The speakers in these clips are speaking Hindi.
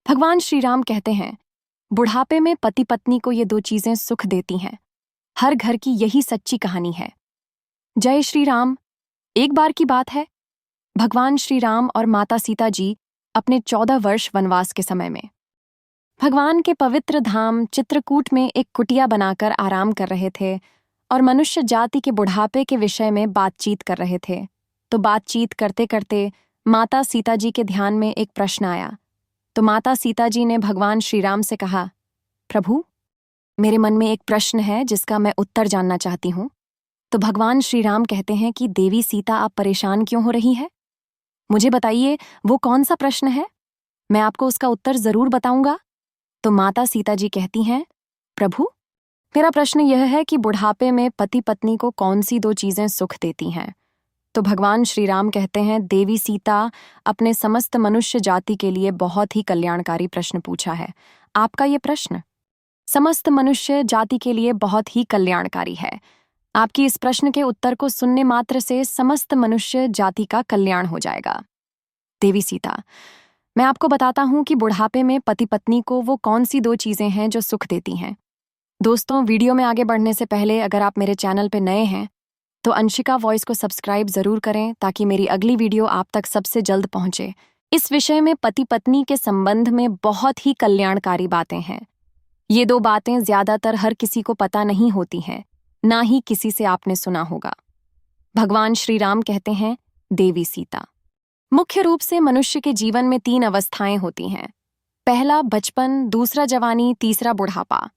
भगवान श्री राम कहते हैं, बुढ़ापे में पति पत्नी को ये दो चीजें सुख देती हैं। हर घर की यही सच्ची कहानी है। जय श्री राम। एक बार की बात है, भगवान श्री राम और माता सीता जी अपने 14 वर्ष वनवास के समय में भगवान के पवित्र धाम चित्रकूट में एक कुटिया बनाकर आराम कर रहे थे और मनुष्य जाति के बुढ़ापे के विषय में बातचीत कर रहे थे। तो बातचीत करते करते माता सीता जी के ध्यान में एक प्रश्न आया। तो माता सीता जी ने भगवान श्री राम से कहा, प्रभु, मेरे मन में एक प्रश्न है जिसका मैं उत्तर जानना चाहती हूँ। तो भगवान श्री राम कहते हैं कि देवी सीता, आप परेशान क्यों हो रही है? मुझे बताइए, वो कौन सा प्रश्न है? मैं आपको उसका उत्तर जरूर बताऊंगा। तो माता सीता जी कहती हैं, प्रभु, मेरा प्रश्न यह है कि बुढ़ापे में पति पत्नी को कौन सी दो चीजें सुख देती हैं? तो भगवान श्री राम कहते हैं, देवी सीता, अपने समस्त मनुष्य जाति के लिए बहुत ही कल्याणकारी प्रश्न पूछा है। आपका ये प्रश्न समस्त मनुष्य जाति के लिए बहुत ही कल्याणकारी है। आपकी इस प्रश्न के उत्तर को सुनने मात्र से समस्त मनुष्य जाति का कल्याण हो जाएगा। देवी सीता, मैं आपको बताता हूं कि बुढ़ापे में पति पत्नी को वो कौन सी दो चीजें हैं जो सुख देती हैं। दोस्तों, वीडियो में आगे बढ़ने से पहले अगर आप मेरे चैनल पर नए हैं तो अंशिका वॉइस को सब्सक्राइब जरूर करें ताकि मेरी अगली वीडियो आप तक सबसे जल्द पहुंचे। इस विषय में पति पत्नी के संबंध में बहुत ही कल्याणकारी बातें हैं। ये दो बातें ज्यादातर हर किसी को पता नहीं होती हैं, ना ही किसी से आपने सुना होगा। भगवान श्री राम कहते हैं, देवी सीता, मुख्य रूप से मनुष्य के जीवन में 3 अवस्थाएं होती हैं। पहला बचपन, दूसरा जवानी, तीसरा बुढ़ापा।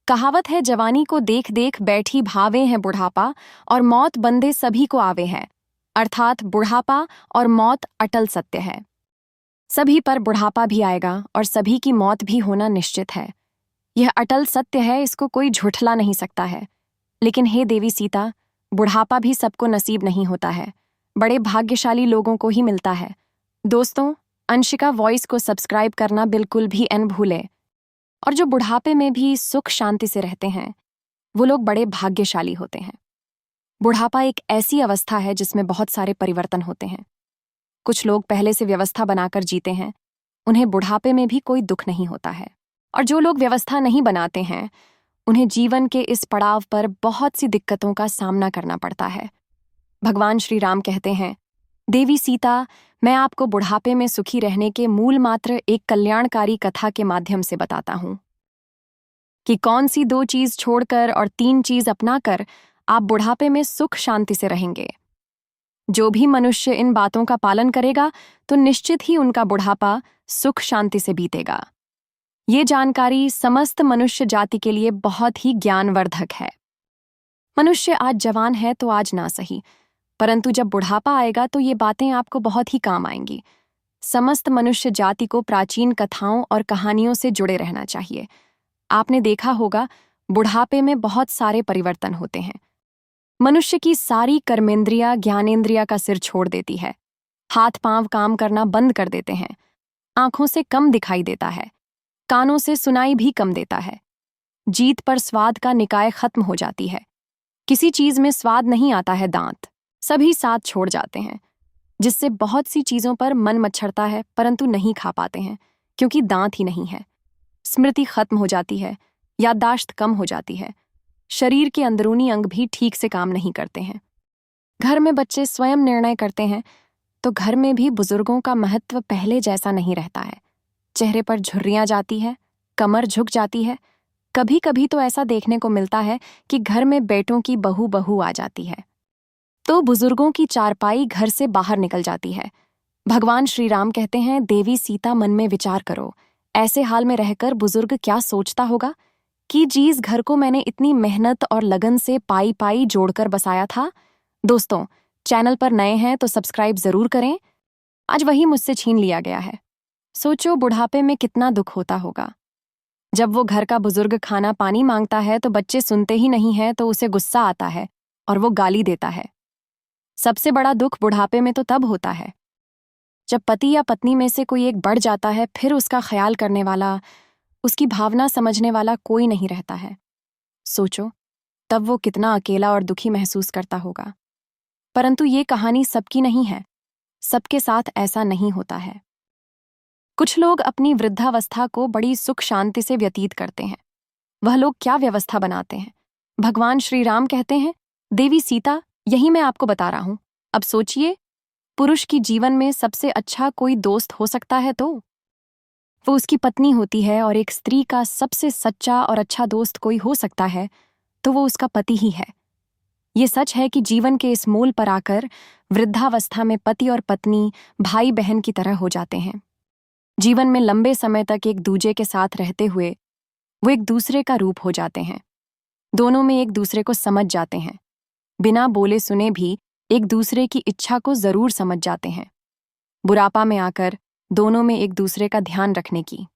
कहावत है, जवानी को देख देख बैठी भावे हैं बुढ़ापा, और मौत बंदे सभी को आवे है। अर्थात बुढ़ापा और मौत अटल सत्य है। सभी पर बुढ़ापा भी आएगा और सभी की मौत भी होना निश्चित है। यह अटल सत्य है, इसको कोई झुठला नहीं सकता है। लेकिन हे देवी सीता, बुढ़ापा भी सबको नसीब नहीं होता है, बड़े भाग्यशाली लोगों को ही मिलता है। दोस्तों, अंशिका वॉइस को सब्सक्राइब करना बिल्कुल भी न भूलें। और जो बुढ़ापे में भी सुख शांति से रहते हैं, वो लोग बड़े भाग्यशाली होते हैं। बुढ़ापा एक ऐसी अवस्था है जिसमें बहुत सारे परिवर्तन होते हैं। कुछ लोग पहले से व्यवस्था बनाकर जीते हैं, उन्हें बुढ़ापे में भी कोई दुख नहीं होता है। और जो लोग व्यवस्था नहीं बनाते हैं, उन्हें जीवन के इस पड़ाव पर बहुत सी दिक्कतों का सामना करना पड़ता है। भगवान श्री राम कहते हैं, देवी सीता, मैं आपको बुढ़ापे में सुखी रहने के मूल मात्र एक कल्याणकारी कथा के माध्यम से बताता हूं कि कौन सी 2 चीज छोड़कर और 3 चीज अपनाकर आप बुढ़ापे में सुख शांति से रहेंगे। जो भी मनुष्य इन बातों का पालन करेगा तो निश्चित ही उनका बुढ़ापा सुख शांति से बीतेगा। ये जानकारी समस्त मनुष्य जाति के लिए बहुत ही ज्ञानवर्धक है। मनुष्य आज जवान है तो आज ना सही, परंतु जब बुढ़ापा आएगा तो ये बातें आपको बहुत ही काम आएंगी। समस्त मनुष्य जाति को प्राचीन कथाओं और कहानियों से जुड़े रहना चाहिए। आपने देखा होगा, बुढ़ापे में बहुत सारे परिवर्तन होते हैं। मनुष्य की सारी कर्मेंद्रियां, ज्ञानेंद्रिया का सिर छोड़ देती है। हाथ पांव काम करना बंद कर देते हैं। आंखों से कम दिखाई देता है, कानों से सुनाई भी कम देता है। जीत पर स्वाद का निकाय खत्म हो जाती है। किसी चीज में स्वाद नहीं आता है, दांत सभी साथ छोड़ जाते हैं, जिससे बहुत सी चीजों पर मन मच्छरता है परंतु नहीं खा पाते हैं क्योंकि दांत ही नहीं है। स्मृति खत्म हो जाती है, याददाश्त कम हो जाती है। शरीर के अंदरूनी अंग भी ठीक से काम नहीं करते हैं। घर में बच्चे स्वयं निर्णय करते हैं तो घर में भी बुजुर्गों का महत्व पहले जैसा नहीं रहता है। चेहरे पर झुर्रियां जाती है, कमर झुक जाती है। कभी कभी तो ऐसा देखने को मिलता है कि घर में बेटों की बहू आ जाती है तो बुजुर्गों की चारपाई घर से बाहर निकल जाती है। भगवान श्री राम कहते हैं, देवी सीता, मन में विचार करो, ऐसे हाल में रहकर बुजुर्ग क्या सोचता होगा कि जिस घर को मैंने इतनी मेहनत और लगन से पाई जोड़कर बसाया था। दोस्तों, चैनल पर नए हैं तो सब्सक्राइब जरूर करें। आज वही मुझसे छीन लिया गया है। सोचो, बुढ़ापे में कितना दुख होता होगा। जब वो घर का बुजुर्ग खाना पानी मांगता है तो बच्चे सुनते ही नहीं है तो उसे गुस्सा आता है और वो गाली देता है। सबसे बड़ा दुख बुढ़ापे में तो तब होता है जब पति या पत्नी में से कोई एक बढ़ जाता है, फिर उसका ख्याल करने वाला, उसकी भावना समझने वाला कोई नहीं रहता है। सोचो, तब वो कितना अकेला और दुखी महसूस करता होगा। परंतु ये कहानी सबकी नहीं है, सबके साथ ऐसा नहीं होता है। कुछ लोग अपनी वृद्धावस्था को बड़ी सुख शांति से व्यतीत करते हैं। वह लोग क्या व्यवस्था बनाते हैं? भगवान श्री राम कहते हैं, देवी सीता, यही मैं आपको बता रहा हूं। अब सोचिए, पुरुष की जीवन में सबसे अच्छा कोई दोस्त हो सकता है तो वो उसकी पत्नी होती है, और एक स्त्री का सबसे सच्चा और अच्छा दोस्त कोई हो सकता है तो वो उसका पति ही है। ये सच है कि जीवन के इस मोल पर आकर वृद्धावस्था में पति और पत्नी भाई बहन की तरह हो जाते हैं। जीवन में लंबे समय तक एक दूजे के साथ रहते हुए वो एक दूसरे का रूप हो जाते हैं। दोनों में एक दूसरे को समझ जाते हैं। बिना बोले सुने भी एक दूसरे की इच्छा को जरूर समझ जाते हैं। बुढ़ापा में आकर दोनों में एक दूसरे का ध्यान रखने की,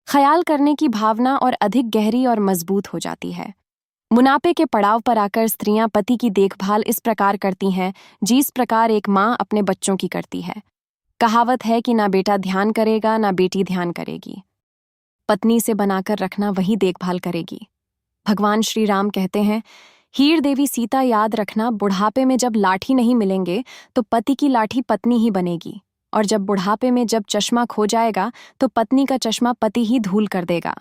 ख्याल करने की भावना और अधिक गहरी और मजबूत हो जाती है। बुढ़ापे के पड़ाव पर आकर स्त्रियां पति की देखभाल इस प्रकार करती हैं जिस प्रकार एक माँ अपने बच्चों की करती है। कहावत है कि ना बेटा ध्यान करेगा ना बेटी ध्यान करेगी। पत्नी से बनाकर रखना वही देखभाल करेगी। भगवान श्री राम कहते हैं, हीर देवी सीता, याद रखना, बुढ़ापे में जब लाठी नहीं मिलेंगे तो पति की लाठी पत्नी ही बनेगी, और जब बुढ़ापे में जब चश्मा खो जाएगा तो पत्नी का चश्मा पति ही धूल कर देगा,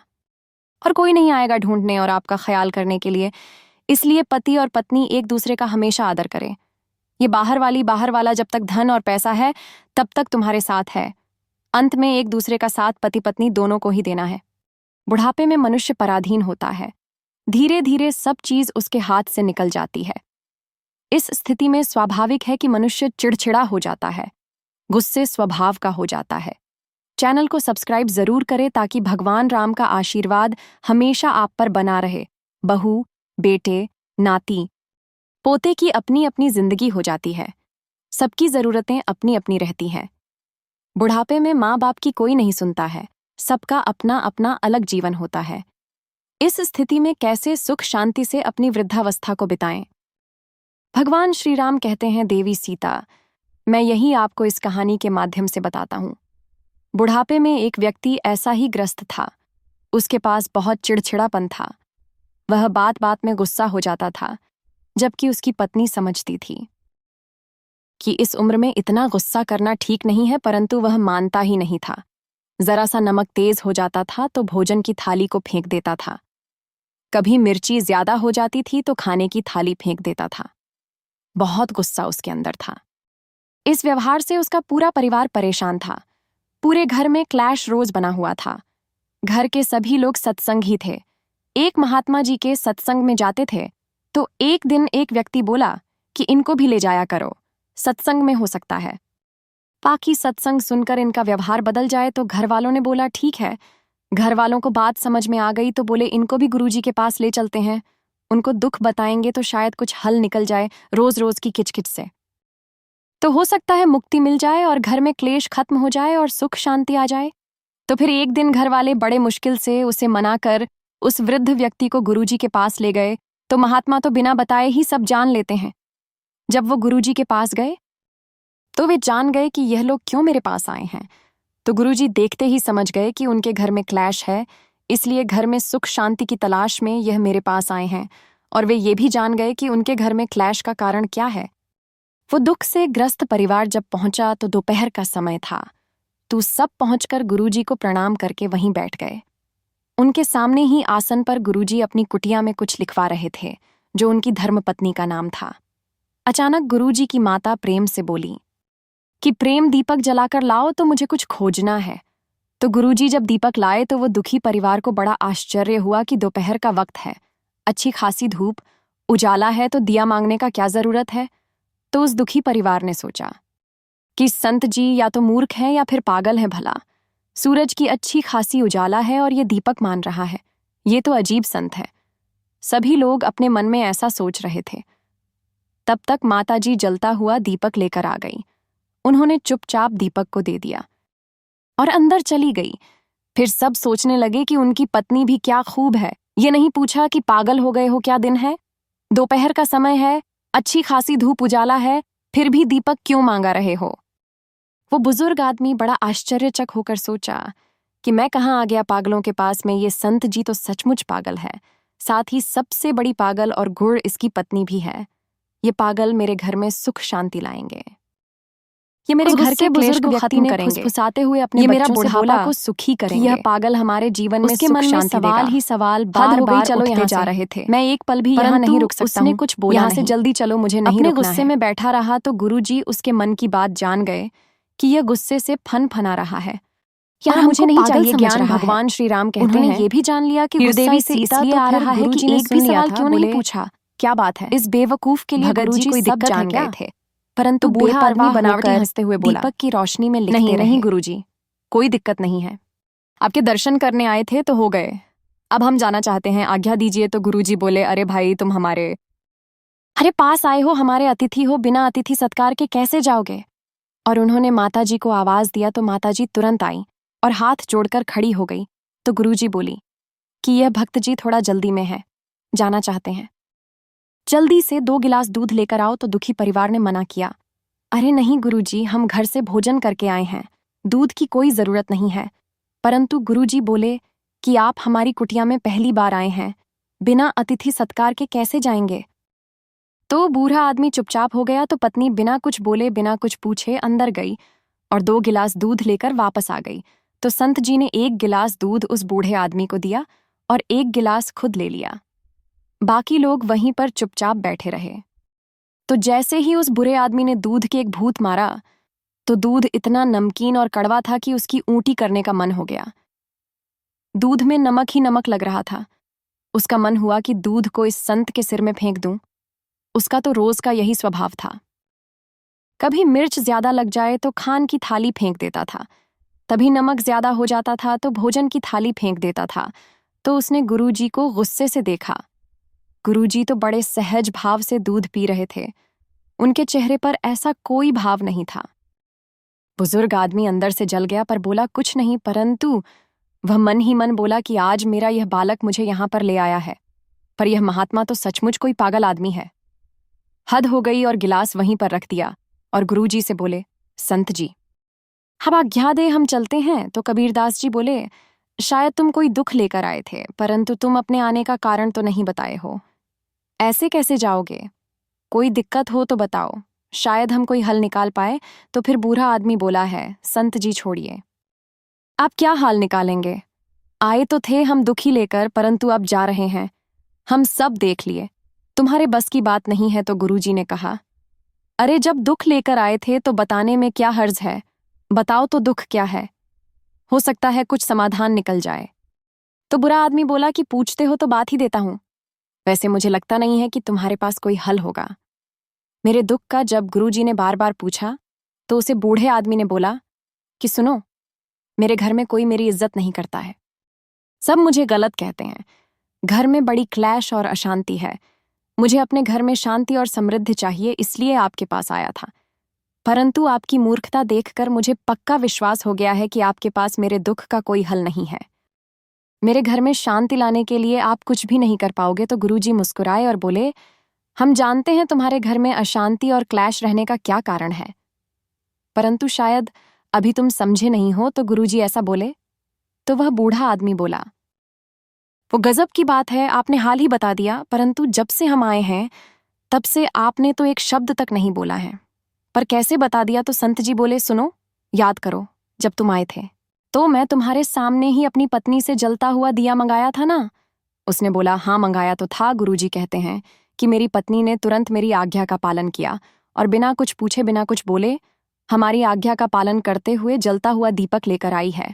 और कोई नहीं आएगा ढूंढने और आपका ख्याल करने के लिए। इसलिए पति और पत्नी एक दूसरे का हमेशा आदर करें। ये बाहर वाला जब तक धन और पैसा है तब तक तुम्हारे साथ है। अंत में एक दूसरे का साथ पति पत्नी दोनों को ही देना है। बुढ़ापे में मनुष्य पराधीन होता है। धीरे धीरे सब चीज उसके हाथ से निकल जाती है। इस स्थिति में स्वाभाविक है कि मनुष्य चिड़चिड़ा हो जाता है, गुस्से स्वभाव का हो जाता है। चैनल को सब्सक्राइब जरूर करें ताकि भगवान राम का आशीर्वाद हमेशा आप पर बना रहे। बहू, बेटे, नाती, पोते की अपनी अपनी जिंदगी हो जाती है। सबकी जरूरतें अपनी अपनी रहती हैं। बुढ़ापे में माँ बाप की कोई नहीं सुनता है। सबका अपना अपना अलग जीवन होता है। इस स्थिति में कैसे सुख शांति से अपनी वृद्धावस्था को बिताएं? भगवान श्री राम कहते हैं, देवी सीता, मैं यही आपको इस कहानी के माध्यम से बताता हूं। बुढ़ापे में एक व्यक्ति ऐसा ही ग्रस्त था। उसके पास बहुत चिड़चिड़ापन था। वह बात बात में गुस्सा हो जाता था, जबकि उसकी पत्नी समझती थी कि इस उम्र में इतना गुस्सा करना ठीक नहीं है, परंतु वह मानता ही नहीं था। जरा सा नमक तेज हो जाता था तो भोजन की थाली को फेंक देता था। कभी मिर्ची ज्यादा हो जाती थी तो खाने की थाली फेंक देता था। बहुत गुस्सा उसके अंदर था। इस व्यवहार से उसका पूरा परिवार परेशान था। पूरे घर में क्लैश रोज बना हुआ था। घर के सभी लोग सत्संग ही थे। एक महात्मा जी के सत्संग में जाते थे तो एक दिन एक व्यक्ति बोला कि इनको भी ले जाया करो, सत्संग में हो सकता है। बाकी सत्संग सुनकर इनका व्यवहार बदल जाए तो घर वालों ने बोला ठीक है। घर वालों को बात समझ में आ गई तो बोले इनको भी गुरुजी के पास ले चलते हैं। उनको दुख बताएंगे तो शायद कुछ हल निकल जाए रोज रोज की किचकिच से। तो हो सकता है मुक्ति मिल जाए और घर में क्लेश खत्म हो जाए और सुख शांति आ जाए। तो फिर एक दिन घर वाले बड़े मुश्किल से उसे मनाकर उस वृद्ध व्यक्ति को गुरुजी के पास ले गए। तो महात्मा तो बिना बताए ही सब जान लेते हैं। जब वो गुरुजी के पास गए तो वे जान गए कि यह लोग क्यों मेरे पास आए हैं। तो गुरुजी देखते ही समझ गए कि उनके घर में क्लैश है, इसलिए घर में सुख शांति की तलाश में यह मेरे पास आए हैं। और वे ये भी जान गए कि उनके घर में क्लैश का कारण क्या है। वो दुख से ग्रस्त परिवार जब पहुंचा तो दोपहर का समय था। तो सब पहुंचकर गुरुजी को प्रणाम करके वहीं बैठ गए। उनके सामने ही आसन पर गुरुजी अपनी कुटिया में कुछ लिखवा रहे थे, जो उनकी धर्मपत्नी का नाम था। अचानक गुरुजी की माता प्रेम से बोली कि प्रेम, दीपक जलाकर लाओ, तो मुझे कुछ खोजना है। तो गुरुजी जब दीपक लाए तो वो दुखी परिवार को बड़ा आश्चर्य हुआ कि दोपहर का वक्त है, अच्छी खासी धूप, उजाला है, तो दिया मांगने का क्या जरूरत है। तो उस दुखी परिवार ने सोचा कि संत जी या तो मूर्ख हैं या फिर पागल हैं भला। सूरज की अच्छी खासी उजाला है और ये दीपक मान रहा है, ये तो अजीब संत है। सभी लोग अपने मन में ऐसा सोच रहे थे। तब तक माताजी जलता हुआ दीपक लेकर आ गई। उन्होंने चुपचाप दीपक को दे दिया और अंदर चली गई। फिर सब सोचने लगे कि उनकी पत्नी भी क्या खूब है। ये नहीं पूछा कि पागल हो गए हो, क्या दिन है, दोपहर का समय है, अच्छी खासी धूप उजाला है, फिर भी दीपक क्यों मांगा रहे हो। वो बुजुर्ग आदमी बड़ा आश्चर्यचक होकर सोचा कि मैं कहाँ आ गया पागलों के पास में। ये संत जी तो सचमुच पागल है, साथ ही सबसे बड़ी पागल और गुड़ इसकी पत्नी भी है। ये पागल मेरे घर में सुख शांति लाएंगे। ये मेरे उस घर गुस्से के बुजुर्ग को व्यक्ति खत्म ने करेंगे। फुसफुसाते हुए अपने ये मेरा बच्चों से बुढ़ापा बोला को सुखी कि करेंगे। यह पागल हमारे जीवन में उसके सुख मन में शांति सवाल देगा। ही सवाल हद बार हो गई, बार चलो उठते यहाँ जा से। रहे थे। मैं एक पल भी यहाँ परंतु नहीं रुक सकता उसने हूँ। कुछ बोला यहाँ से नहीं। जल्दी चलो, मुझे नहीं अपने रुकना गुस्से है। में बैठा रहा तो गुरुजी उसके मन की बात जान गए कि यह गुस्से से फना रहा है। यहाँ और मुझे हमको नहीं पागल चाहिए समझ ज्ञान। रहा है। भगवान श्री राम कहते उन्होंने हैं, ये भी जान लिया कि गुस्सा हृदय से सीता इसलिए तो आ फिर रहा है गुरुजी कि ने एक सुन भी लिया सवाल था। क्यों नहीं बोले, पूछा। क्या बात है? इस बेवकूफ के लिए भगत जी गुरुजी कोई सब दिक्कत है जान क्या? गए थे। परंतु तो बूढ़ा बूढ़ा आदमी आदमी बनावटी बनावटी हंसते हुए बोला, दीपक की रोशनी में लिखते नहीं रहे। नहीं गुरुजी, कोई दिक्कत नहीं है। आपके दर्शन करने आए थे तो हो गए, अब हम जाना चाहते हैं, आज्ञा दीजिए। तो गुरुजी बोले, अरे भाई, तुम हमारे पास आए हो, हमारे अतिथि हो, बिना अतिथि सत्कार के कैसे जाओगे? और उन्होंने माताजी को आवाज दिया तो माताजी तुरंत आई और हाथ जोड़कर खड़ी हो गई। तो गुरुजी बोली कि यह भक्त जी थोड़ा जल्दी में है, जाना चाहते हैं, जल्दी से 2 गिलास दूध लेकर आओ। तो दुखी परिवार ने मना किया, अरे नहीं गुरुजी, हम घर से भोजन करके आए हैं, दूध की कोई जरूरत नहीं है। परंतु गुरुजी बोले कि आप हमारी कुटिया में पहली बार आए हैं, बिना अतिथि सत्कार के कैसे जाएंगे? तो बूढ़ा आदमी चुपचाप हो गया। तो पत्नी बिना कुछ बोले, बिना कुछ पूछे अंदर गई और 2 गिलास दूध लेकर वापस आ गई। तो संत जी ने 1 गिलास दूध उस बूढ़े आदमी को दिया और 1 गिलास खुद ले लिया। बाकी लोग वहीं पर चुपचाप बैठे रहे। तो जैसे ही उस बुरे आदमी ने दूध के एक भूत मारा तो दूध इतना नमकीन और कड़वा था कि उसकी ऊँटी करने का मन हो गया। दूध में नमक ही नमक लग रहा था। उसका मन हुआ कि दूध को इस संत के सिर में फेंक दूं। उसका तो रोज का यही स्वभाव था। कभी मिर्च ज्यादा लग जाए तो खान की थाली फेंक देता था, तभी नमक ज्यादा हो जाता था तो भोजन की थाली फेंक देता था। तो उसने गुरुजी को गुस्से से देखा। गुरुजी तो बड़े सहज भाव से दूध पी रहे थे, उनके चेहरे पर ऐसा कोई भाव नहीं था। बुजुर्ग आदमी अंदर से जल गया पर बोला कुछ नहीं, परंतु वह मन ही मन बोला कि आज मेरा यह बालक मुझे यहां पर ले आया है, पर यह महात्मा तो सचमुच कोई पागल आदमी है। हद हो गई और गिलास वहीं पर रख दिया और गुरुजी से बोले, संत जी, अब आज्ञा दे, हम चलते हैं। तो कबीरदास जी बोले, शायद तुम कोई दुख लेकर आए थे, परंतु तुम अपने आने का कारण तो नहीं बताए हो। ऐसे कैसे जाओगे? कोई दिक्कत हो तो बताओ, शायद हम कोई हल निकाल पाए। तो फिर बूढ़ा आदमी बोला है, संत जी छोड़िए, आप क्या हाल निकालेंगे? आए तो थे हम दुखी लेकर, परंतु अब जा रहे हैं, हम सब देख लिए, तुम्हारे बस की बात नहीं है। तो गुरुजी ने कहा, अरे जब दुख लेकर आए थे तो बताने में क्या हर्ज है, बताओ तो दुख क्या है, हो सकता है कुछ समाधान निकल जाए। तो बुरा आदमी बोला कि पूछते हो तो बात ही देता हूं, वैसे मुझे लगता नहीं है कि तुम्हारे पास कोई हल होगा। मेरे दुख का जब गुरुजी ने बार बार पूछा तो उसे बूढ़े आदमी ने बोला कि सुनो, मेरे घर में कोई मेरी इज्जत नहीं करता है, सब मुझे गलत कहते हैं, घर में बड़ी क्लैश और अशांति है, मुझे अपने घर में शांति और समृद्धि चाहिए, इसलिए आपके पास आया था। परंतु आपकी मूर्खता देखकर मुझे पक्का विश्वास हो गया है कि आपके पास मेरे दुख का कोई हल नहीं है। मेरे घर में शांति लाने के लिए आप कुछ भी नहीं कर पाओगे। तो गुरुजी मुस्कुराए और बोले, हम जानते हैं तुम्हारे घर में अशांति और क्लैश रहने का क्या कारण है, परंतु शायद अभी तुम समझे नहीं हो। तो गुरुजी ऐसा बोले तो वह बूढ़ा आदमी बोला, वो गजब की बात है, आपने हाल ही बता दिया, परंतु जब से हम आए हैं तब से आपने तो एक शब्द तक नहीं बोला है, पर कैसे बता दिया? तो संत जी बोले, सुनो, याद करो, जब तुम आए थे तो मैं तुम्हारे सामने ही अपनी पत्नी से जलता हुआ दिया मंगाया था ना? उसने बोला, हाँ मंगाया तो था। गुरुजी कहते हैं कि मेरी पत्नी ने तुरंत मेरी आज्ञा का पालन किया और बिना कुछ पूछे, बिना कुछ बोले, हमारी आज्ञा का पालन करते हुए जलता हुआ दीपक लेकर आई है।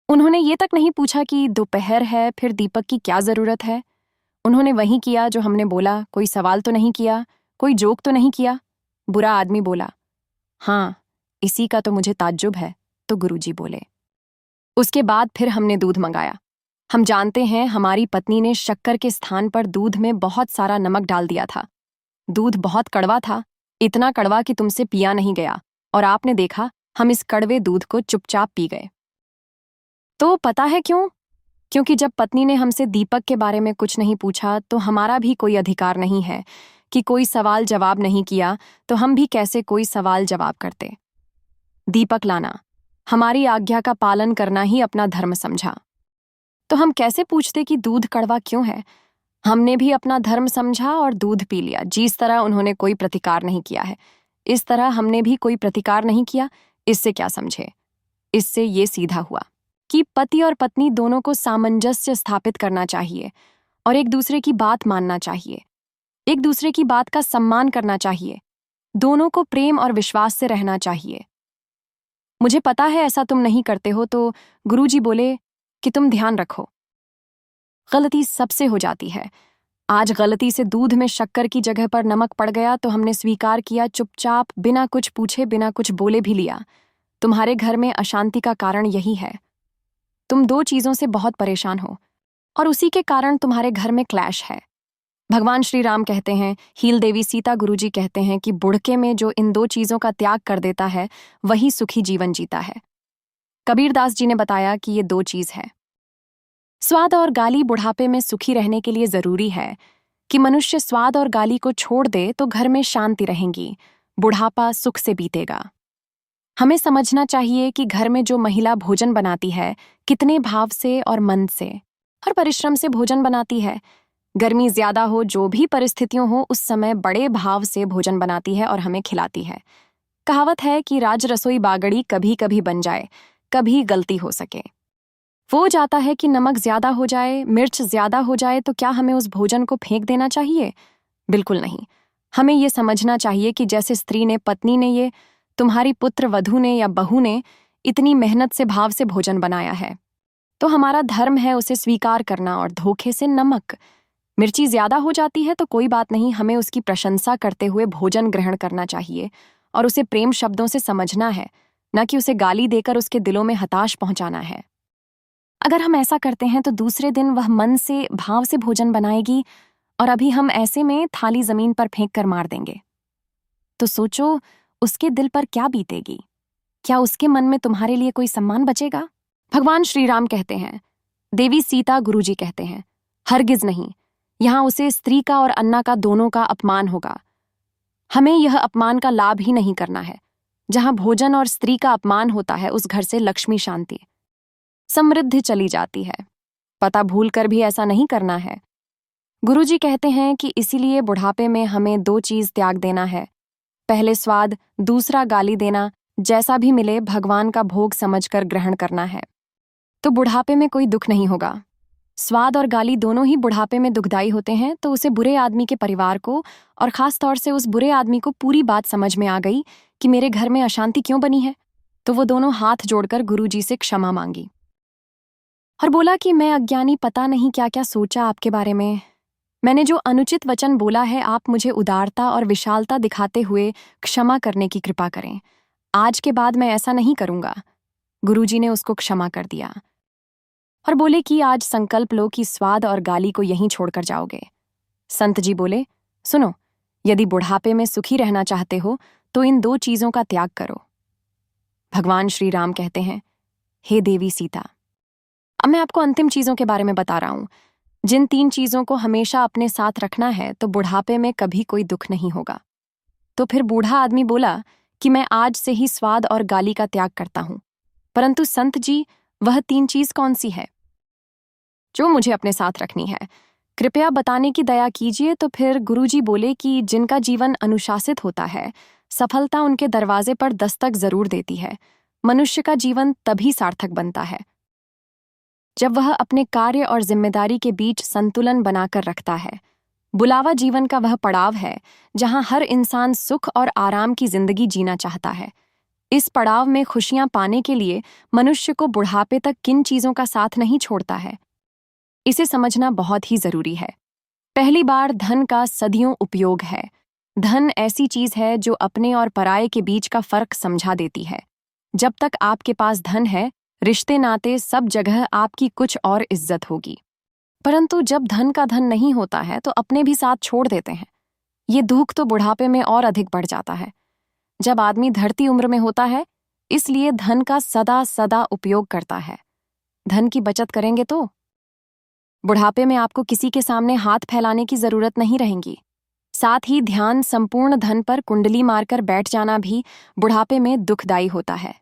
उन्होंने ये तक नहीं पूछा कि दोपहर है, फिर दीपक की क्या जरूरत है। उन्होंने वही किया जो हमने बोला, कोई सवाल तो नहीं किया, कोई जोक तो नहीं किया। बुरा आदमी बोला, हाँ, इसी का तो मुझे ताज्जुब है। तो गुरुजी बोले, उसके बाद फिर हमने दूध मंगाया। हम जानते हैं हमारी पत्नी ने शक्कर के स्थान पर दूध में बहुत सारा नमक डाल दिया था। दूध बहुत कड़वा था, इतना कड़वा कि तुमसे पिया नहीं गया, और आपने देखा हम इस कड़वे दूध को चुपचाप पी गए। तो पता है क्यों? क्योंकि जब पत्नी ने हमसे दीपक के बारे में कुछ नहीं पूछा तो हमारा भी कोई अधिकार नहीं है कि कोई सवाल जवाब नहीं किया, तो हम भी कैसे कोई सवाल जवाब करते। दीपक लाना, हमारी आज्ञा का पालन करना ही अपना धर्म समझा, तो हम कैसे पूछते कि दूध कड़वा क्यों है? हमने भी अपना धर्म समझा और दूध पी लिया, जिस तरह उन्होंने कोई प्रतिकार नहीं किया है। इस तरह हमने भी कोई प्रतिकार नहीं किया। इससे क्या समझे? इससे ये सीधा हुआ कि पति और पत्नी दोनों को सामंजस्य स्थापित करना चाहिए और एक दूसरे की बात मानना चाहिए, एक दूसरे की बात का सम्मान करना चाहिए, दोनों को प्रेम और विश्वास से रहना चाहिए। मुझे पता है ऐसा तुम नहीं करते हो, तो गुरुजी बोले कि तुम ध्यान रखो। गलती सबसे हो जाती है। आज गलती से दूध में शक्कर की जगह पर नमक पड़ गया तो हमने स्वीकार किया, चुपचाप बिना कुछ पूछे बिना कुछ बोले भी लिया। तुम्हारे घर में अशांति का कारण यही है। तुम दो चीजों से बहुत परेशान हो और उसी के कारण तुम्हारे घर में क्लैश है। भगवान श्री राम कहते हैं, हील देवी सीता गुरुजी कहते हैं कि बुढ़के में जो इन दो चीजों का त्याग कर देता है वही सुखी जीवन जीता है। कबीरदास जी ने बताया कि ये दो चीज है। स्वाद और गाली बुढ़ापे में सुखी रहने के लिए जरूरी है कि मनुष्य स्वाद और गाली को छोड़ दे तो घर में शांति रहेगी, बुढ़ापा सुख से बीतेगा। हमें समझना चाहिए कि घर में जो महिला भोजन बनाती है कितने भाव से और मन से और परिश्रम से भोजन बनाती है। गर्मी ज्यादा हो, जो भी परिस्थितियों हो, उस समय बड़े भाव से भोजन बनाती है और हमें खिलाती है। कहावत है कि राज रसोई बागड़ी कभी कभी बन जाए, कभी गलती हो सके। वो जाता है कि नमक ज्यादा हो जाए, मिर्च ज्यादा हो जाए तो क्या हमें उस भोजन को फेंक देना चाहिए? बिल्कुल नहीं। हमें ये समझना चाहिए कि जैसे स्त्री ने, पत्नी ने, ये तुम्हारी पुत्र वधू ने या बहू ने इतनी मेहनत से भाव से भोजन बनाया है, तो हमारा धर्म है उसे स्वीकार करना। और धोखे से नमक मिर्ची ज्यादा हो जाती है तो कोई बात नहीं, हमें उसकी प्रशंसा करते हुए भोजन ग्रहण करना चाहिए और उसे प्रेम शब्दों से समझना है, न कि उसे गाली देकर उसके दिलों में हताश पहुंचाना है। अगर हम ऐसा करते हैं तो दूसरे दिन वह मन से, भाव से भोजन बनाएगी और अभी हम ऐसे में थाली जमीन पर फेंक कर मार देंगे। तो सोचो उसके दिल पर क्या बीतेगी? क्या उसके मन में तुम्हारे लिए कोई सम्मान बचेगा? भगवान श्री राम कहते हैं, देवी सीता गुरुजी कहते हैं, हरगिज नहीं। यहां उसे स्त्री का और अन्ना का, दोनों का अपमान होगा। हमें यह अपमान का लाभ ही नहीं करना है। जहां भोजन और स्त्री का अपमान होता है उस घर से लक्ष्मी, शांति, समृद्धि चली जाती है। पता भूल कर भी ऐसा नहीं करना है। गुरुजी कहते हैं कि इसीलिए बुढ़ापे में हमें दो चीज त्याग देना है, पहले स्वाद, दूसरा गाली देना। जैसा भी मिले भगवान का भोग समझकर ग्रहण करना है, तो बुढ़ापे में कोई दुख नहीं होगा। स्वाद और गाली दोनों ही बुढ़ापे में दुखदाई होते हैं, तो उसे बुरे आदमी के परिवार को और खास तौर से उस बुरे आदमी को पूरी बात समझ में आ गई कि मेरे घर में अशांति क्यों बनी है, तो वो दोनों हाथ जोड़कर गुरुजी से क्षमा मांगी और बोला कि मैं अज्ञानी, पता नहीं क्या क्या सोचा आपके बारे में। मैंने जो अनुचित वचन बोला है, आप मुझे उदारता और विशालता दिखाते हुए क्षमा करने की कृपा करें। आज के बाद मैं ऐसा नहीं करूंगा। गुरुजी ने उसको क्षमा कर दिया और बोले कि आज संकल्प लो कि स्वाद और गाली को यहीं छोड़कर जाओगे। संत जी बोले, सुनो, यदि बुढ़ापे में सुखी रहना चाहते हो तो इन दो चीजों का त्याग करो। भगवान श्री राम कहते हैं, हे देवी सीता, अब मैं आपको अंतिम चीजों के बारे में बता रहा हूं। जिन तीन चीजों को हमेशा अपने साथ रखना है तो बुढ़ापे में कभी कोई दुख नहीं होगा। तो फिर बूढ़ा आदमी बोला कि मैं आज से ही स्वाद और गाली का त्याग करता हूं। परंतु संत जी, वह तीन चीज कौन सी है जो मुझे अपने साथ रखनी है? कृपया बताने की दया कीजिए। तो फिर गुरुजी बोले कि जिनका जीवन अनुशासित होता है, सफलता उनके दरवाजे पर दस्तक जरूर देती है। मनुष्य का जीवन तभी सार्थक बनता है जब वह अपने कार्य और जिम्मेदारी के बीच संतुलन बनाकर रखता है। बुलावा जीवन का वह पड़ाव है जहां हर इंसान सुख और आराम की जिंदगी जीना चाहता है। इस पड़ाव में खुशियां पाने के लिए मनुष्य को बुढ़ापे तक किन चीजों का साथ नहीं छोड़ता है, इसे समझना बहुत ही जरूरी है। पहली बार, धन का सदियों उपयोग है। धन ऐसी चीज है जो अपने और पराये के बीच का फर्क समझा देती है। जब तक आपके पास धन है, रिश्ते नाते सब जगह आपकी कुछ और इज्जत होगी। परंतु जब धन का धन नहीं होता है तो अपने भी साथ छोड़ देते हैं। ये दुख तो बुढ़ापे में और अधिक बढ़ जाता है जब आदमी धरती उम्र में होता है। इसलिए धन का सदा सदा उपयोग करता है। धन की बचत करेंगे तो बुढ़ापे में आपको किसी के सामने हाथ फैलाने की जरूरत नहीं रहेगी। साथ ही ध्यान संपूर्ण धन पर कुंडली मारकर बैठ जाना भी बुढ़ापे में दुखदायी होता है।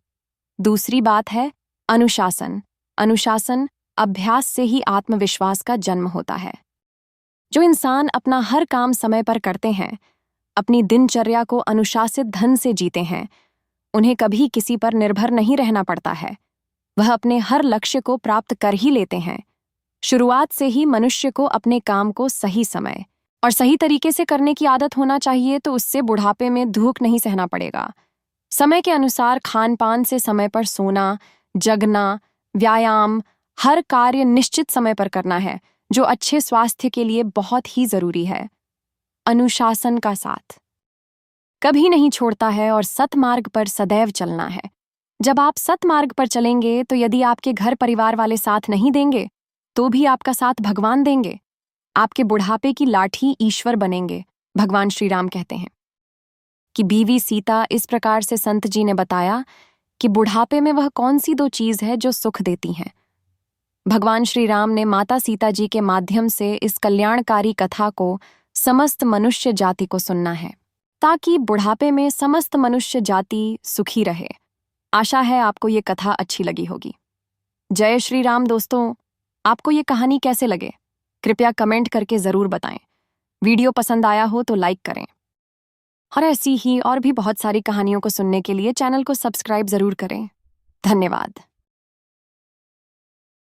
दूसरी बात है अनुशासन। अनुशासन अभ्यास से ही आत्मविश्वास का जन्म होता है। जो इंसान अपना हर काम समय पर करते हैं, अपनी दिनचर्या को अनुशासित ढंग से जीते हैं। उन्हें कभी किसी पर निर्भर नहीं रहना पड़ता है। वह अपने हर लक्ष्य को प्राप्त कर ही लेते हैं। शुरुआत से ही मनुष्य को अपने काम को सही समय और सही तरीके से करने की आदत होना चाहिए, तो उससे बुढ़ापे में दुख नहीं सहना पड़ेगा। समय के अनुसार खान पान से समय पर सोना, जगना, व्यायाम, हर कार्य निश्चित समय पर करना है, जो अच्छे स्वास्थ्य के लिए बहुत ही जरूरी है। अनुशासन का साथ कभी नहीं छोड़ता है और सतमार्ग पर सदैव चलना है। जब आप सतमार्ग पर चलेंगे तो यदि आपके घर परिवार वाले साथ नहीं देंगे तो भी आपका साथ भगवान देंगे। आपके बुढ़ापे की लाठी ईश्वर बनेंगे। भगवान श्री राम कहते हैं कि बीवी सीता इस प्रकार से संत जी ने बताया कि बुढ़ापे में वह कौन सी दो चीज है जो सुख देती हैं। भगवान श्री राम ने माता सीता जी के माध्यम से इस कल्याणकारी कथा को समस्त मनुष्य जाति को सुनना है, ताकि बुढ़ापे में समस्त मनुष्य जाति सुखी रहे। आशा है आपको ये कथा अच्छी लगी होगी। जय श्री राम दोस्तों, आपको ये कहानी कैसे लगे कृपया कमेंट करके जरूर बताएं। वीडियो पसंद आया हो तो लाइक करें और ऐसी ही और भी बहुत सारी कहानियों को सुनने के लिए चैनल को सब्सक्राइब जरूर करें। धन्यवाद।